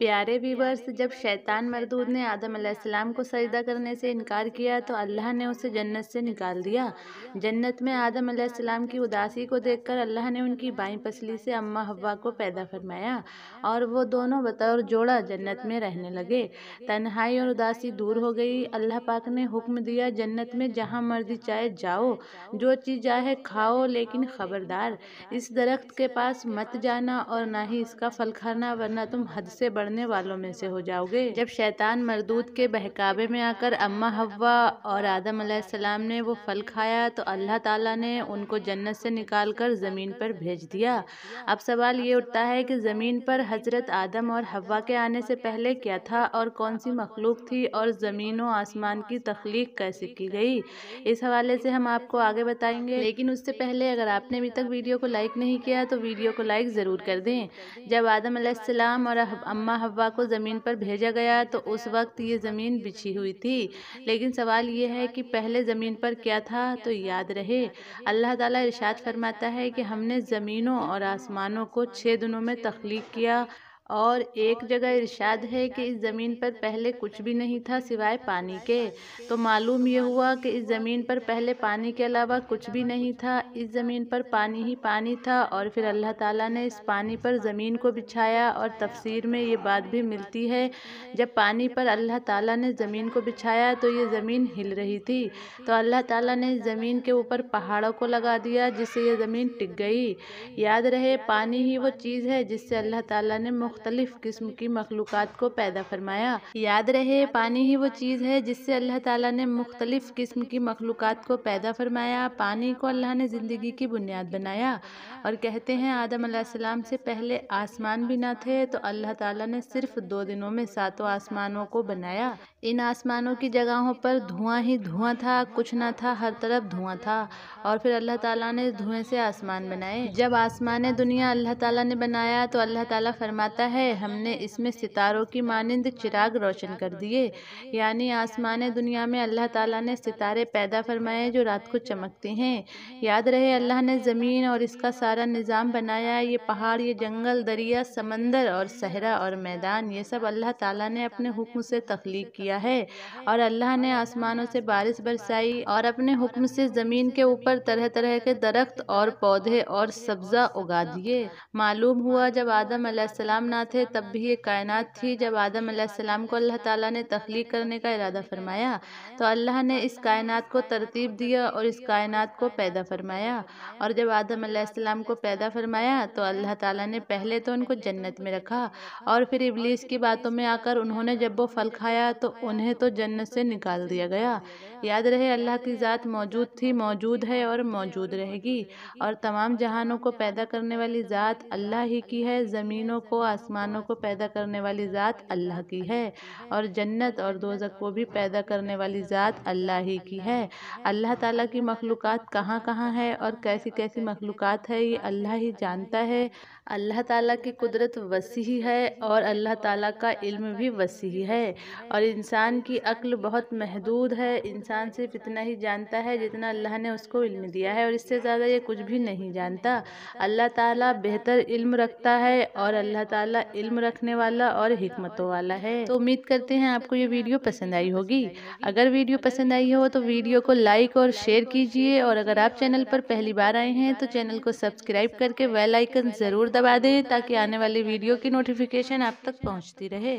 प्यारे व्यूवर्स, जब शैतान मरदूद ने आदम अलैहिस्सलाम को सजदा करने से इनकार किया तो अल्लाह ने उसे जन्नत से निकाल दिया। जन्नत में आदम अलैहिस्सलाम की उदासी को देखकर अल्लाह ने उनकी बाईं पसली से अम्मा हव्वा को पैदा फरमाया और वो दोनों बतौर जोड़ा जन्नत में रहने लगे। तन्हाई और उदासी दूर हो गई। अल्लाह पाक ने हुक्म दिया, जन्नत में जहाँ मर्जी चाहे जाओ, जो चीज़ चाहे खाओ, लेकिन खबरदार इस दरख्त के पास मत जाना और ना ही इसका फल खाना, वरना तुम हद से बढ़ने वालों में से हो जाओगे। जब शैतान मरदूद के बहकावे में आकर अम्मा हव्वा और आदम अलैहिस्सलाम ने वो फल खाया तो अल्लाह ताला ने उनको जन्नत से निकालकर ज़मीन पर भेज दिया। अब सवाल ये उठता है कि ज़मीन पर हज़रत आदम और हव्वा के आने से पहले क्या था और कौन सी मखलूक थी और ज़मीन व आसमान की तख्लीक कैसे की गई। इस हवाले से हम आपको आगे बताएंगे, लेकिन उससे पहले अगर आपने अभी तक वीडियो को लाइक नहीं किया तो वीडियो को लाइक ज़रूर कर दें। जब आदम अलैहिस्सलाम और अम्मा हव्वा को ज़मीन पर भेजा गया तो उस वक्त ये ज़मीन बिछी हुई थी, लेकिन सवाल ये है कि पहले ज़मीन पर क्या था। तो याद रहे, अल्लाह ताला इरशाद फरमाता है कि हमने ज़मीनों और आसमानों को 6 दिनों में तख्लीक किया, और एक जगह इरशाद है कि इस ज़मीन पर पहले कुछ भी नहीं था सिवाय पानी के। तो मालूम ये हुआ कि इस ज़मीन पर पहले पानी के अलावा कुछ भी नहीं था, इस ज़मीन पर पानी ही पानी था। और फिर अल्लाह ताला ने इस पानी पर ज़मीन को बिछाया, और तफसीर में ये बात भी मिलती है, जब पानी पर अल्लाह ताला ने ज़मीन को बिछाया तो ये ज़मीन हिल रही थी, तो अल्लाह ताला ने इस ज़मीन के ऊपर पहाड़ों को लगा दिया जिससे ये ज़मीन टिक गई। याद रहे, पानी ही वो चीज़ है जिससे अल्लाह ताला ने मुख्तलिफ किस्म की मखलूक़ात को पैदा फरमाया। याद रहे, पानी ही वो चीज़ है जिससे अल्लाह ताला ने मुख्तलिफ किस्म की मखलूक़ात को पैदा फरमाया। पानी को अल्लाह ने ज़िंदगी की बुनियाद बनाया। और कहते हैं आदम अलैहिस्सलाम से पहले आसमान भी ना थे, तो अल्लाह ताला ने सिर्फ 2 दिनों में 7 आसमानों को बनाया। इन आसमानों की जगहों पर धुआं ही धुआं था, कुछ ना था, हर तरफ धुआं था। और फिर अल्लाह ताला ने धुएं से आसमान बनाए। जब आसमान दुनिया अल्लाह ताला ने बनाया तो अल्लाह ताला फरमाता है, हमने इसमें सितारों की मानिंद चिराग रोशन कर दिए। यानी आसमान दुनिया में अल्लाह ताला ने सितारे पैदा फरमाए जो रात को चमकते हैं। याद रहे, अल्लाह ने ज़मीन और इसका सारा निज़ाम बनाया। ये पहाड़, ये जंगल, दरिया, समंदर और सहरा और मैदान, ये सब अल्लाह ताला ने अपने हुक्म से तख्लीक किया है। और अल्लाह ने आसमानों से बारिश बरसाई और अपने हुक्म से ज़मीन के ऊपर तरह तरह के दरख्त और पौधे और सब्ज़ा उगा दिए। मालूम हुआ, जब आदम अलैहिस्सलाम ना थे तब भी ये कायनात थी। जब आदम अलैहिस्सलाम को अल्लाह ताला ने तख्लीक करने का इरादा फरमाया तो अल्लाह ने इस कायनात को तरतीब दिया और इस कायनात को पैदा फरमाया। और जब आदम अलैहिस्सलाम को पैदा फरमाया तो अल्लाह ताला ने पहले तो उनको जन्नत में रखा, और फिर इब्लीस की बातों में आकर उन्होंने जब वो फल खाया तो उन्हें तो जन्नत से निकाल दिया गया। याद रहे, अल्लाह की ज़ात मौजूद थी, मौजूद है और मौजूद रहेगी। और तमाम जहानों को पैदा करने वाली ज़ात अल्लाह ही की है। ज़मीनों को, आसमानों को पैदा करने वाली ज़ात अल्लाह की है, और जन्नत और दोज़ख को भी पैदा करने वाली ज़ात अल्लाह ही की है। अल्लाह ताला की मखलूक़ात कहाँ कहाँ है और कैसी कैसी मखलूक़ात है, ये अल्लाह ही जानता है। अल्लाह ताला की कुदरत वसी है और अल्लाह ताला का इल्म भी वसी है, और इंसान की अक्ल बहुत महदूद है। इंसान सिर्फ इतना ही जानता है जितना अल्लाह ने उसको इल्म दिया है, और इससे ज़्यादा ये कुछ भी नहीं जानता। अल्लाह ताला बेहतर इल्म रखता है, और अल्लाह ताला इल्म रखने वाला और हिकमतों वाला है। तो उम्मीद करते हैं आपको ये वीडियो पसंद आई होगी। अगर वीडियो पसंद आई हो तो वीडियो को लाइक और शेयर कीजिए, और अगर आप चैनल पर पहली बार आए हैं तो चैनल को सब्सक्राइब करके बेल आइकन ज़रूर दबा दें ताकि आने वाली वीडियो की नोटिफिकेशन आप तक पहुंचती रहे।